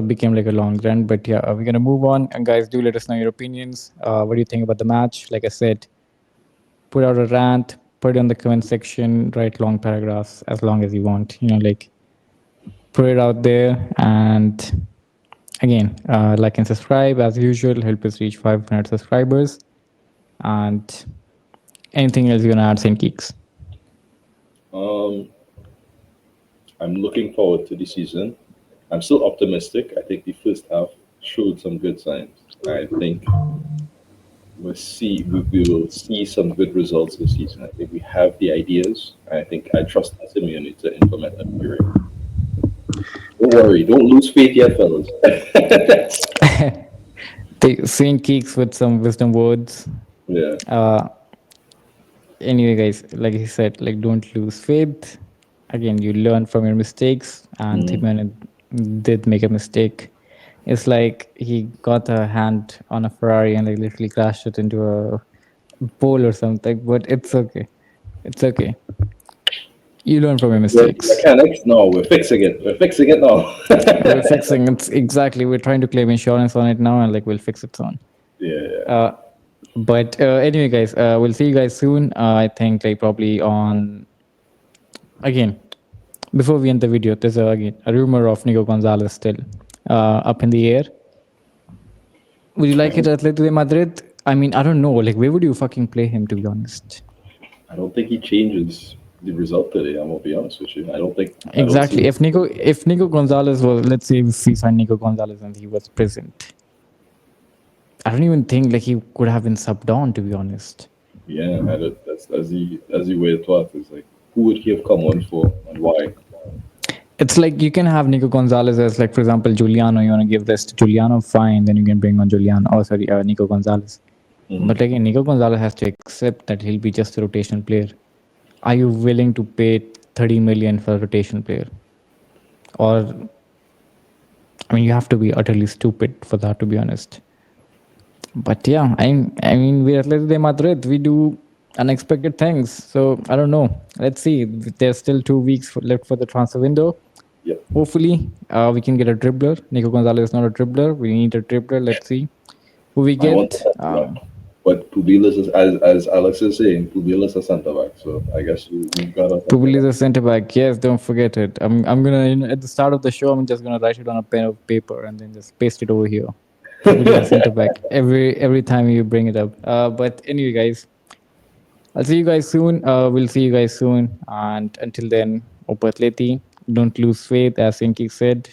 became like a long rant, but yeah, we're gonna move on. And guys, do let us know your opinions. What do you think about the match? Like I said, put out a rant, put it on the comment section, write long paragraphs as long as you want. Like, put it out there. And again, like and subscribe as usual. Help us reach 500 subscribers. And anything else you're gonna add, Saint Geeks? Um, I'm looking forward to the season. I'm still optimistic. I think the first half showed some good signs. I think we will see some good results this season. I think we have the ideas. I think I trust Simeone to implement them. Don't worry, don't lose faith yet, fellas. Saint Geeks with some wisdom words. Yeah. Uh, anyway, guys, like he said, like, don't lose faith. Again, you learn from your mistakes, and Mm. Thiman did make a mistake It's like he got a hand on a Ferrari and like literally crashed it into a pole or something. But it's okay. It's okay. You learn from your With mistakes. mechanics, no, we're fixing it. We're fixing it now. We're fixing it. Exactly. We're trying to claim insurance on it now, and like we'll fix it soon. Yeah. Uh, but anyway, guys, we'll see you guys soon. I think like probably on again before we end the video. There's again a rumor of Nico Gonzalez still up in the air. Would you I like it don't. at Atletico Madrid? I mean, I don't know. Like, where would you fucking play him? To be honest. I don't think he changes the result today. I'm gonna be honest with you. I don't think. I don't see Exactly. it. If Nico Gonzalez was, let's say if we signed Nico Gonzalez and he was present, I don't even think like he could have been subbed on. To be honest. Yeah, that's the way it was. It's like who would he have come on for and why? It's like you can have Nico Gonzalez as like, for example, Giuliano. You want to give this to Giuliano, fine. Then you can bring on Giuliano. Oh, sorry, Nico Gonzalez. Mhm. But again, Nico Gonzalez has to accept that he'll be just a rotation player. Are you willing to pay 30 million for a rotation player? Or I mean, you have to be utterly stupid for that, to be honest. But yeah, I mean, we're Atletico de Madrid. We do unexpected things. So I don't know. Let's see. There's still 2 weeks left for the transfer window. Yep. Hopefully, we can get a dribbler. Nico Gonzalez is not a dribbler. We need a dribbler. Let's see who we I want a get. centre back. But Pubilas is as Alex is saying, Pubilas a centre back. So I guess we've got a centre Probably back. the center back. Yes, don't forget it. I'm gonna at the start of the show. I'm just gonna write it on a pen of paper and then just paste it over here. Probably the center back. Every time you bring it up. But anyway, guys, I'll see you guys soon. We'll see you guys soon. And until then, Opa Atleti, don't lose faith. As Inky said,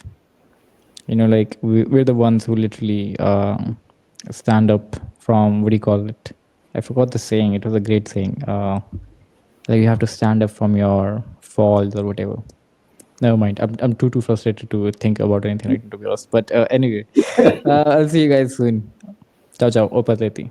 like we're the ones who literally stand up from, what do you call it? I forgot the saying. It was a great saying. Like you have to stand up from your falls or whatever. Never mind. I'm too frustrated to think about anything right now, to be honest. But anyway, I'll see you guys soon. Ciao ciao. Opa Atleti.